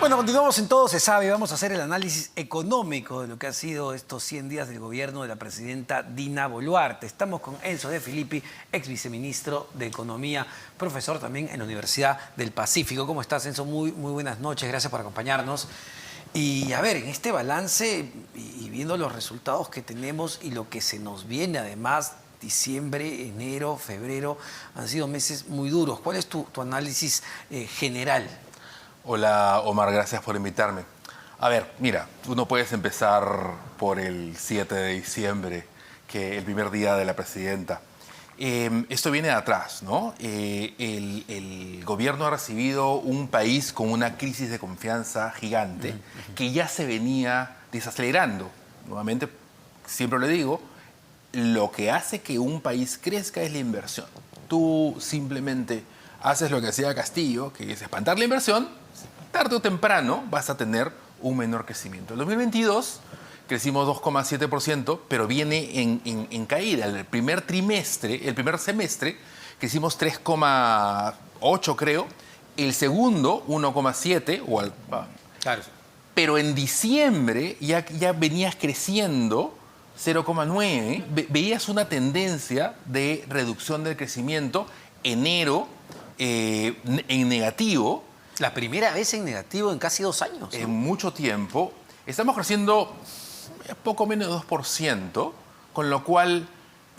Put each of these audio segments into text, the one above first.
Bueno, continuamos en Todo se sabe. Vamos a hacer el análisis económico de lo que ha sido estos 100 días del gobierno de la presidenta Dina Boluarte. Estamos con Enzo De Filippi, ex viceministro de Economía, profesor también en la Universidad del Pacífico. ¿Cómo estás, Enzo? Muy buenas noches. Gracias por acompañarnos. Y a ver, en este balance y viendo los resultados que tenemos y lo que se nos viene, además, diciembre, enero, febrero, han sido meses muy duros. ¿Cuál es tu análisis general? Hola Omar, gracias por invitarme. A ver, mira, tú no puedes empezar por el 7 de diciembre, que es el primer día de la presidenta. Esto viene de atrás, ¿no? El gobierno ha recibido un país con una crisis de confianza gigante que ya se venía desacelerando. Nuevamente, siempre le digo, lo que hace que un país crezca es la inversión. Tú simplemente haces lo que hacía Castillo, que es espantar la inversión, tarde o temprano vas a tener un menor crecimiento. En 2022 crecimos 2,7%, pero viene en caída. El primer semestre, crecimos 3,8%, creo. El segundo, 1,7%. Claro. Pero en diciembre ya venías creciendo 0,9%. Veías una tendencia de reducción del crecimiento. Enero en negativo. La primera vez en negativo en casi 2 años, ¿no? En mucho tiempo. Estamos creciendo poco menos de 2%, con lo cual,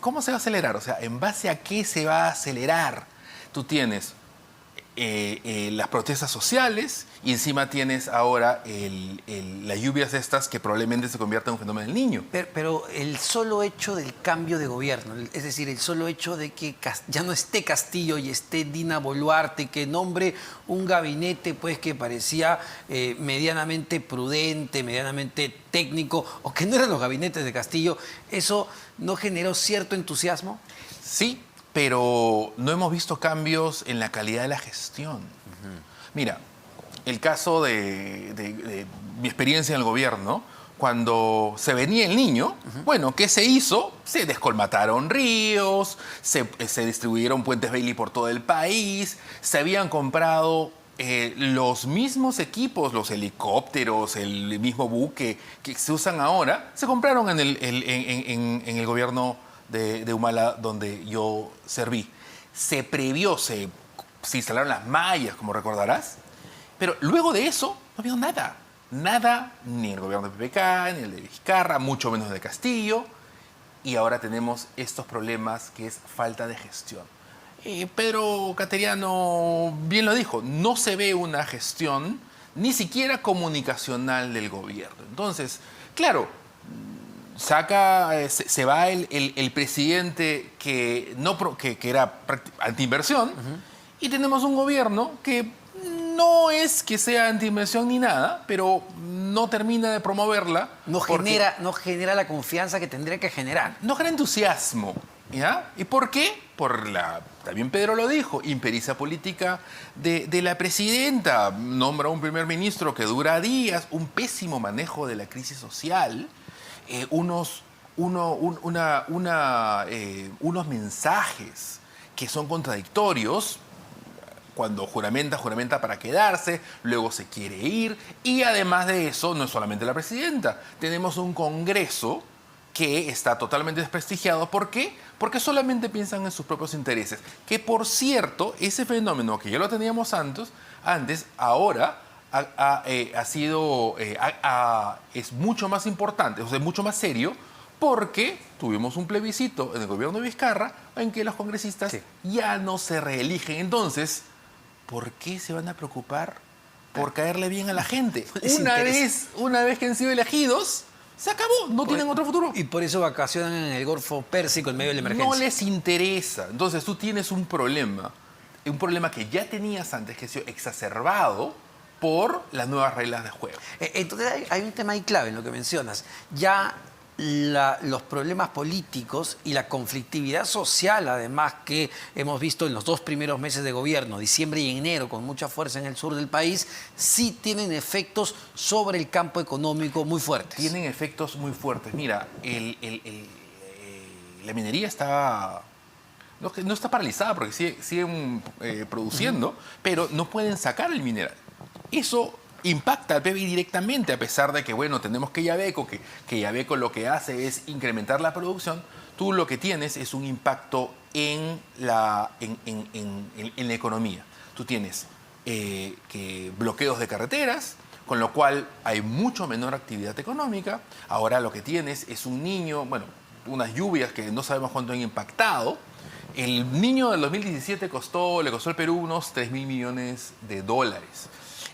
¿cómo se va a acelerar? O sea, ¿en base a qué se va a acelerar? Tú tienes las protestas sociales y encima tienes ahora las lluvias estas que probablemente se conviertan en un fenómeno del Niño. Pero el solo hecho del cambio de gobierno, es decir, el solo hecho de que ya no esté Castillo y esté Dina Boluarte, que nombre un gabinete pues que parecía medianamente prudente, medianamente técnico, o que no eran los gabinetes de Castillo, ¿eso no generó cierto entusiasmo? Sí, pero no hemos visto cambios en la calidad de la gestión. Mira, el caso de mi experiencia en el gobierno, cuando se venía el Niño, bueno, ¿qué se hizo? Se descolmataron ríos, se distribuyeron puentes Bailey por todo el país, se habían comprado los mismos equipos, los helicópteros, el mismo buque que se usan ahora, se compraron en el gobierno de Humala, donde yo serví. Se previó, se instalaron las mallas, como recordarás, pero luego de eso no había nada. Nada, ni el gobierno de PPK, ni el de Vizcarra, mucho menos de Castillo. Y ahora tenemos estos problemas que es falta de gestión. Pedro Cateriano bien lo dijo, no se ve una gestión ni siquiera comunicacional del gobierno. Entonces, claro, se va el presidente que era antiinversión y tenemos un gobierno que no es que sea antiinversión ni nada, pero no termina de promoverla. No genera la confianza que tendría que generar. No genera entusiasmo, ¿ya? ¿Y por qué? También Pedro lo dijo, impericia política de la presidenta. Nombra un primer ministro que dura días, un pésimo manejo de la crisis social, unos mensajes que son contradictorios. Cuando juramenta para quedarse, luego se quiere ir. Y además de eso, no es solamente la presidenta. Tenemos un Congreso que está totalmente desprestigiado. ¿Por qué? Porque solamente piensan en sus propios intereses. Que, por cierto, ese fenómeno que ya lo teníamos antes ahora es mucho más importante, o sea, es mucho más serio, porque tuvimos un plebiscito en el gobierno de Vizcarra en que los congresistas ya no se reeligen. Entonces, ¿por qué se van a preocupar por caerle bien a la gente? Una vez que han sido elegidos, se acabó, no tienen otro futuro. Y por eso vacacionan en el Golfo Pérsico en medio de la emergencia. No les interesa. Entonces tú tienes un problema que ya tenías antes, que ha sido exacerbado por las nuevas reglas de juego. Entonces hay un tema ahí clave en lo que mencionas. Ya los problemas políticos y la conflictividad social, además, que hemos visto en los 2 primeros meses de gobierno, diciembre y enero, con mucha fuerza en el sur del país, sí tienen efectos sobre el campo económico muy fuertes. Tienen efectos muy fuertes. Mira, la minería no está paralizada porque siguen produciendo, pero no pueden sacar el mineral. Eso impacta al PBI directamente, a pesar de que, bueno, tenemos que Yabeco, que Yabeco lo que hace es incrementar la producción. Tú lo que tienes es un impacto en la economía. Tú tienes bloqueos de carreteras, con lo cual hay mucho menor actividad económica. Ahora lo que tienes es un niño, bueno, unas lluvias que no sabemos cuánto han impactado. El niño del 2017 le costó al Perú unos 3.000 millones de dólares.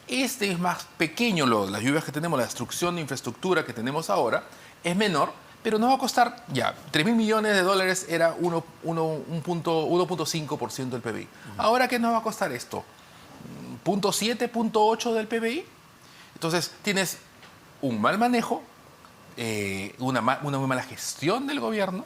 Este es más pequeño, las lluvias que tenemos, la destrucción de infraestructura que tenemos ahora es menor, pero nos va a costar, ya, 3.000 millones de dólares era 1.5% del PBI. Ahora, ¿qué nos va a costar esto? ¿0.7, 0.8 del PBI? Entonces, tienes un mal manejo, una muy mala gestión del gobierno,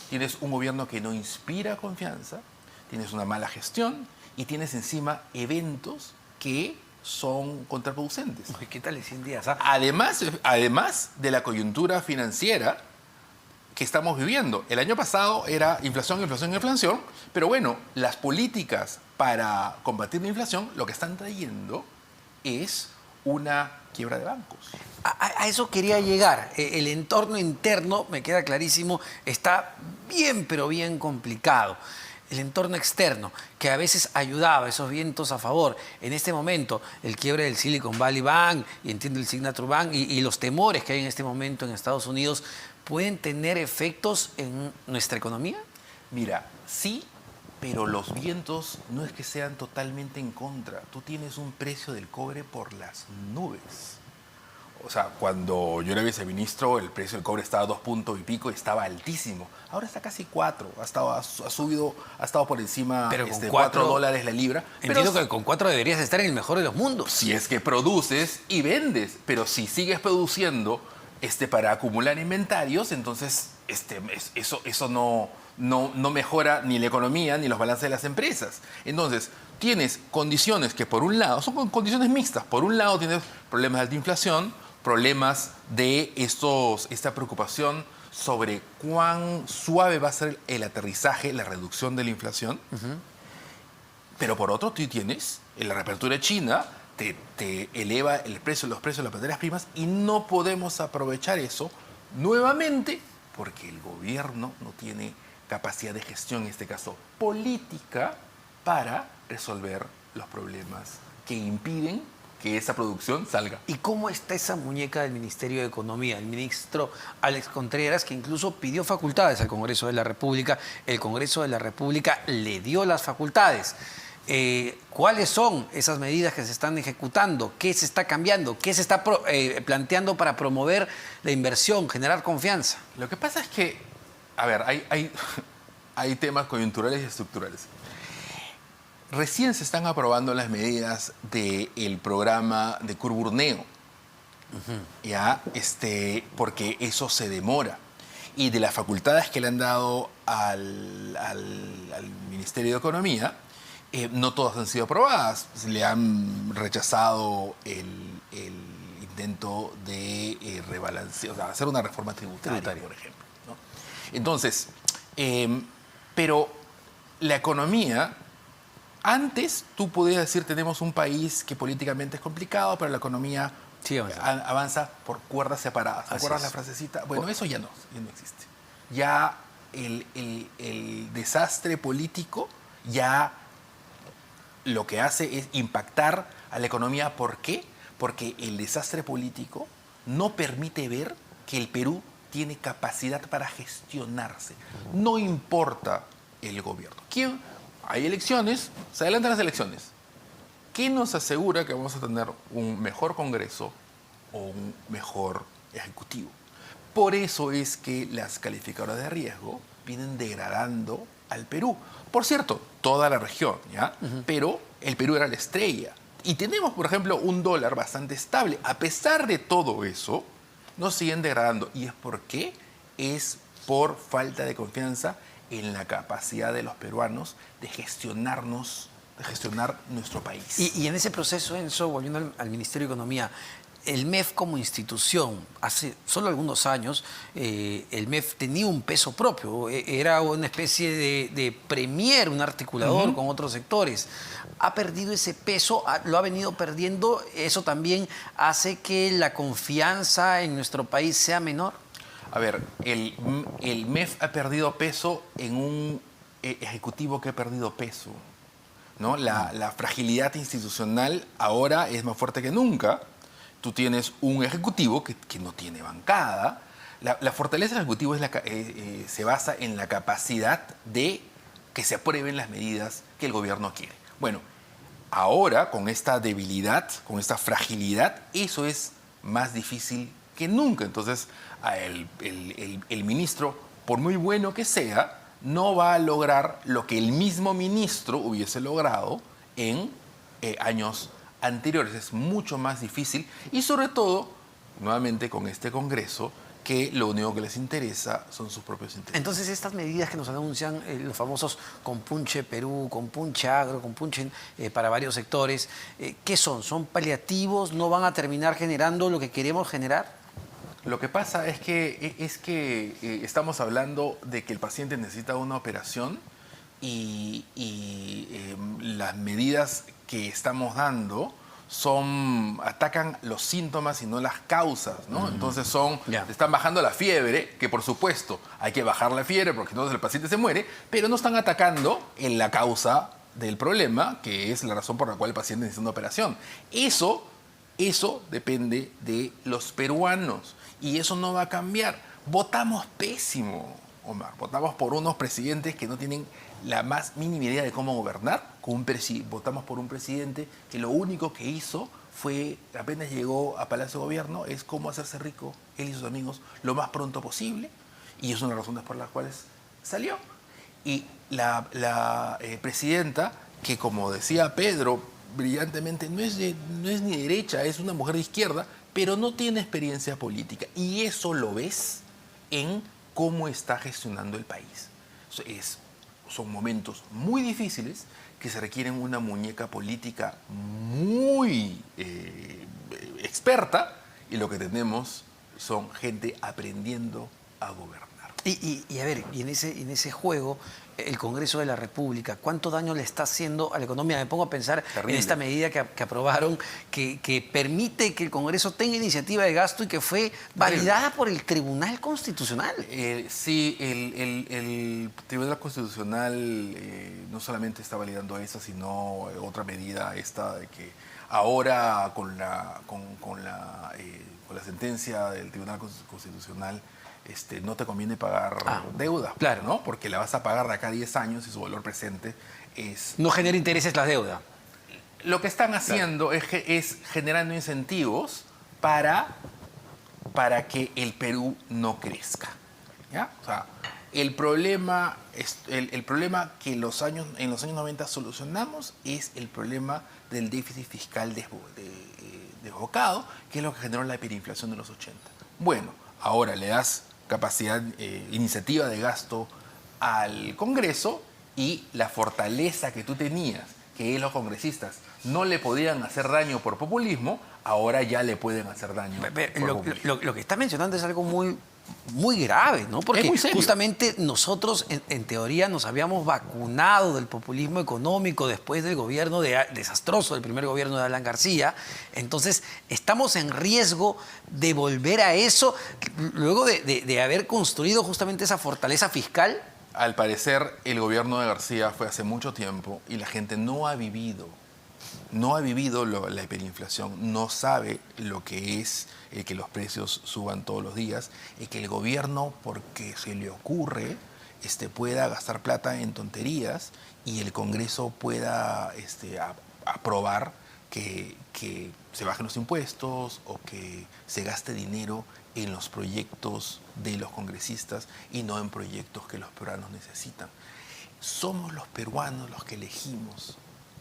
tienes un gobierno que no inspira confianza, tienes una mala gestión y tienes encima eventos que son contraproducentes. Uy, ¿qué tal en 100 días? Además de la coyuntura financiera que estamos viviendo. El año pasado era inflación, inflación, inflación, pero bueno, las políticas para combatir la inflación lo que están trayendo es una quiebra de bancos. A eso quería llegar. El entorno interno, me queda clarísimo, está bien, pero bien complicado. El entorno externo, que a veces ayudaba, esos vientos a favor. En este momento, el quiebre del Silicon Valley Bank, y entiendo el Signature Bank, y los temores que hay en este momento en Estados Unidos, ¿pueden tener efectos en nuestra economía? Mira, sí, pero los vientos no es que sean totalmente en contra. Tú tienes un precio del cobre por las nubes. O sea, cuando yo era viceministro, el precio del cobre estaba a 2 puntos y pico y estaba altísimo. Ahora está casi 4. Ha estado por encima pero con 4 dólares la libra. Entiendo pero que con 4 deberías estar en el mejor de los mundos. Si es que produces y vendes, pero si sigues produciendo para acumular inventarios, entonces eso no mejora ni la economía ni los balances de las empresas. Entonces, tienes condiciones que por un lado, son condiciones mixtas. Por un lado tienes problemas de alta inflación, problemas de esta preocupación sobre cuán suave va a ser el aterrizaje, la reducción de la inflación. Pero por otro, tú tienes en la reapertura de China, te eleva los precios de las materias primas y no podemos aprovechar eso nuevamente porque el gobierno no tiene capacidad de gestión, en este caso política, para resolver los problemas que impiden que esa producción salga. ¿Y cómo está esa muñeca del Ministerio de Economía? El ministro Alex Contreras, que incluso pidió facultades al Congreso de la República. El Congreso de la República le dio las facultades. ¿Cuáles son esas medidas que se están ejecutando? ¿Qué se está cambiando? ¿Qué se está planteando para promover la inversión, generar confianza? Lo que pasa es que, a ver, hay temas coyunturales y estructurales. Recién se están aprobando las medidas del programa de Curburneo, ¿ya? Porque eso se demora. Y de las facultades que le han dado al Ministerio de Economía, no todas han sido aprobadas. Le han rechazado el intento de rebalancear, o sea, hacer una reforma tributaria, por ejemplo, ¿no? Entonces, pero la economía, antes tú podías decir tenemos un país que políticamente es complicado, pero la economía sí, avanza por cuerdas separadas. ¿Te acuerdas la frasecita? Bueno, eso ya no existe. Ya el desastre político ya lo que hace es impactar a la economía. ¿Por qué? Porque el desastre político no permite ver que el Perú tiene capacidad para gestionarse. No importa el gobierno. Hay elecciones, se adelantan las elecciones. ¿Qué nos asegura que vamos a tener un mejor Congreso o un mejor Ejecutivo? Por eso es que las calificadoras de riesgo vienen degradando al Perú. Por cierto, toda la región, ¿ya? Pero el Perú era la estrella. Y tenemos, por ejemplo, un dólar bastante estable. A pesar de todo eso, nos siguen degradando. ¿Y es por qué? Es por falta de confianza en la capacidad de los peruanos de gestionar nuestro país. Y en ese proceso, Enzo, volviendo al Ministerio de Economía, el MEF como institución, hace solo algunos años, el MEF tenía un peso propio, era una especie de premier, un articulador con otros sectores. Ha perdido ese peso, lo ha venido perdiendo, eso también hace que la confianza en nuestro país sea menor. A ver, el MEF ha perdido peso en un ejecutivo que ha perdido peso, ¿no? La fragilidad institucional ahora es más fuerte que nunca. Tú tienes un ejecutivo que no tiene bancada. La fortaleza del ejecutivo se basa en la capacidad de que se aprueben las medidas que el gobierno quiere. Bueno, ahora con esta debilidad, con esta fragilidad, eso es más difícil que nunca. Entonces, el ministro, por muy bueno que sea, no va a lograr lo que el mismo ministro hubiese logrado en años anteriores. Es mucho más difícil y sobre todo, nuevamente con este Congreso, que lo único que les interesa son sus propios intereses. Entonces, estas medidas que nos anuncian los famosos Compunche Perú, Compunche Agro, Compunche para varios sectores, ¿qué son? ¿Son paliativos? ¿No van a terminar generando lo que queremos generar? Lo que pasa es que estamos hablando de que el paciente necesita una operación y las medidas que estamos dando atacan los síntomas y no las causas, ¿no? Entonces están bajando la fiebre, que por supuesto hay que bajar la fiebre porque entonces el paciente se muere, pero no están atacando en la causa del problema, que es la razón por la cual el paciente necesita una operación. Eso depende de los peruanos y eso no va a cambiar. Votamos pésimo, Omar. Votamos por unos presidentes que no tienen la más mínima idea de cómo gobernar. Votamos por un presidente que lo único que hizo fue, apenas llegó a Palacio de Gobierno, es cómo hacerse rico él y sus amigos lo más pronto posible. Y es una de las razones por las cuales salió. Y la presidenta, que como decía Pedro brillantemente, no es ni derecha, es una mujer de izquierda, pero no tiene experiencia política. Y eso lo ves en cómo está gestionando el país. Son momentos muy difíciles que se requieren una muñeca política muy experta y lo que tenemos son gente aprendiendo a gobernar. Y a ver, y en ese juego, el Congreso de la República, ¿cuánto daño le está haciendo a la economía? Me pongo a pensar Terrible. en esta medida que aprobaron, que permite que el Congreso tenga iniciativa de gasto y que fue validada por el Tribunal Constitucional. Sí, el Tribunal Constitucional no solamente está validando esa, sino otra medida esta de que ahora con la sentencia del Tribunal Constitucional no te conviene pagar deuda, claro, ¿no? Porque la vas a pagar de acá a 10 años y su valor presente es... No genera intereses la deuda. Lo que están haciendo es generando incentivos para que el Perú no crezca, ¿ya? O sea, el problema que en los años 90 solucionamos es el problema del déficit fiscal desbocado, que es lo que generó la hiperinflación de los 80. Bueno, ahora le das capacidad, iniciativa de gasto al Congreso y la fortaleza que tú tenías, que los congresistas no le podían hacer daño por populismo, ahora ya le pueden hacer daño por populismo. Lo que está mencionando es algo muy grave, ¿no? Porque justamente nosotros, en teoría, nos habíamos vacunado del populismo económico después del gobierno desastroso del primer gobierno de Alan García. Entonces, estamos en riesgo de volver a eso luego de haber construido justamente esa fortaleza fiscal. Al parecer, el gobierno de García fue hace mucho tiempo y la gente no ha vivido la hiperinflación, no sabe lo que es que los precios suban todos los días y que el gobierno, porque se le ocurre, pueda gastar plata en tonterías y el Congreso pueda aprobar que se bajen los impuestos o que se gaste dinero en los proyectos de los congresistas y no en proyectos que los peruanos necesitan. Somos los peruanos los que elegimos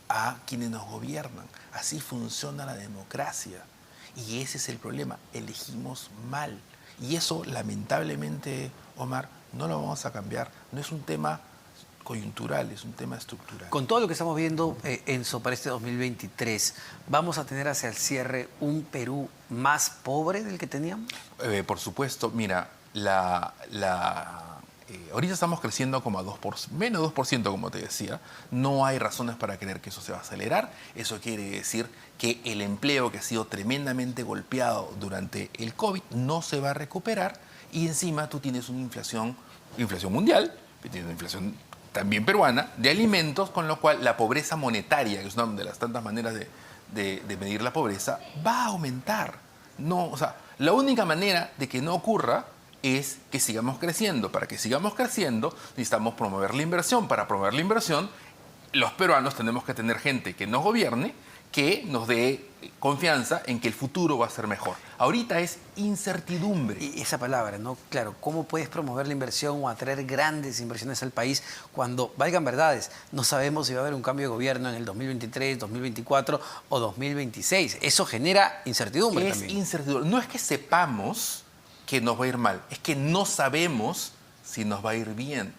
a quienes nos gobiernan. Así funciona la democracia. Y ese es el problema. Elegimos mal. Y eso, lamentablemente, Omar, no lo vamos a cambiar. No es un tema coyuntural, es un tema estructural. Con todo lo que estamos viendo, Enzo, para este 2023, ¿vamos a tener hacia el cierre un Perú más pobre del que teníamos? Por supuesto, mira, ahorita estamos creciendo como a 2%, menos 2%, como te decía. No hay razones para creer que eso se va a acelerar. Eso quiere decir que el empleo, que ha sido tremendamente golpeado durante el COVID, no se va a recuperar. Y encima tú tienes una inflación mundial, tienes una inflación también peruana, de alimentos, con lo cual la pobreza monetaria, que es una de las tantas maneras de medir la pobreza, va a aumentar. No, o sea, la única manera de que no ocurra es que sigamos creciendo. Para que sigamos creciendo, necesitamos promover la inversión. Para promover la inversión, los peruanos tenemos que tener gente que nos gobierne, que nos dé confianza en que el futuro va a ser mejor. Ahorita es incertidumbre. Y esa palabra, ¿no? Claro, ¿cómo puedes promover la inversión o atraer grandes inversiones al país cuando, valgan verdades, no sabemos si va a haber un cambio de gobierno en el 2023, 2024 o 2026? Eso genera incertidumbre también. Es incertidumbre. No es que sepamos que nos va a ir mal, es que no sabemos si nos va a ir bien.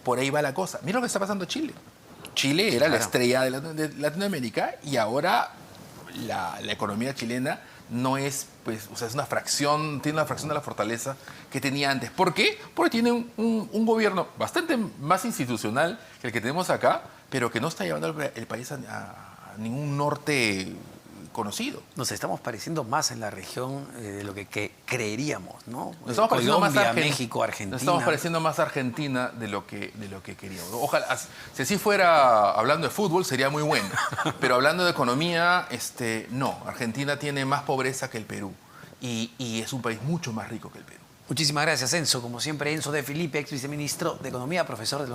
Por ahí va la cosa. Mira lo que está pasando en Chile. Chile era la estrella de Latinoamérica y ahora la economía chilena no es, pues, o sea, es una fracción, tiene una fracción de la fortaleza que tenía antes. ¿Por qué? Porque tiene un gobierno bastante más institucional que el que tenemos acá, pero que no está llevando el país a ningún norte conocido. Nos estamos pareciendo más en la región de lo que creeríamos, ¿no? Nos estamos pareciendo Colombia, más México, Argentina. Nos estamos pareciendo más a Argentina de lo que queríamos. Ojalá, si así fuera hablando de fútbol, sería muy bueno. Pero hablando de economía, no. Argentina tiene más pobreza que el Perú. Y es un país mucho más rico que el Perú. Muchísimas gracias, Enzo. Como siempre, Enzo de Filipi, ex viceministro de Economía, profesor de la Universidad.